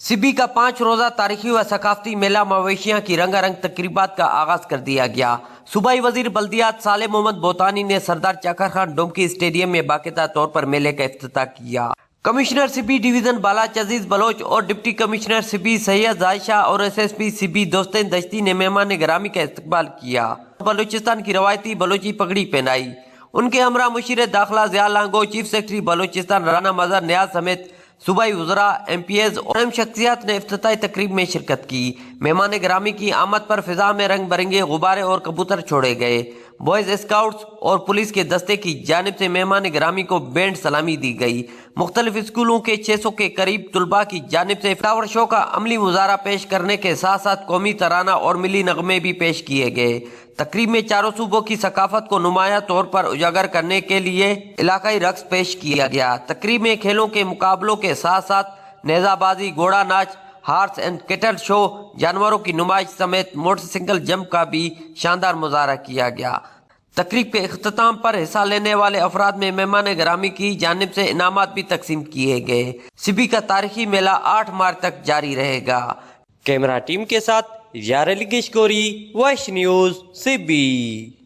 सिबी का 5 रोजा तारीखी व सकाफती मेला मवेशियां की रंगारंग तकरीबात का आगाज कर दिया गया। सूबाई वजीर बल्दियात साले मोहम्मद बोतानी ने सरदार चाकर खान डोमकी स्टेडियम में बाकायदा तौर पर मेले का इफ्तिताह किया। कमिश्नर सिबी डिवीजन बालाच अजीज बलोच और डिप्टी कमिश्नर सिबी सैयद आयशा और SSP सिबी दोस्तें दश्ती ने मेहमान गिरामी का इस्तकबाल किया। बलूचिस्तान की रवायती बलोची पगड़ी पहनाई। उनके हमरा मुशीर दाखिला ज़िया लांगो, चीफ सेक्रेटरी बलूचिस्तान राना मजहर नियाज समेत सूबाई वज़रा, MPs और अहम शख्सियात ने इफ्तिताही तकरीब में शिरकत की। मेहमान गिरामी की आमद पर फिजा में रंग बिरंगे गुब्बारे और कबूतर छोड़े गए। बॉयज स्काउट्स और पुलिस के दस्ते की जानिब से मेहमान गिरामी को बैंड सलामी दी गई। मुख्तलिफ स्कूलों के 600 के करीब तुलबा की जानिब से फ्लावर शो का अमली मुजाहरा पेश करने के साथ साथ कौमी तराना और मिली नगमे भी पेश किए गए। तकरीब में चारों सूबों की सकाफत को नुमाया तौर पर उजागर करने के लिए इलाकाई रक्स पेश किया गया। तकरीब में खेलों के मुकाबलों के साथ साथ नेजाबाजी, घोड़ा नाच, हार्स एंड कैटल शो, जानवरों की नुमाइश समेत मोटरसाइकिल जंप का भी शानदार मुजाहरा किया गया। तकरीब के इख्तिताम पर हिस्सा लेने वाले अफराद में मेहमान गिरामी की जानिब से इनामात भी तकसीम किए गए। सिबी का तारीखी मेला 8 मार्च तक जारी रहेगा। कैमरा टीम के साथ यार अली किशकोरी, वॉइस न्यूज़, सिबी।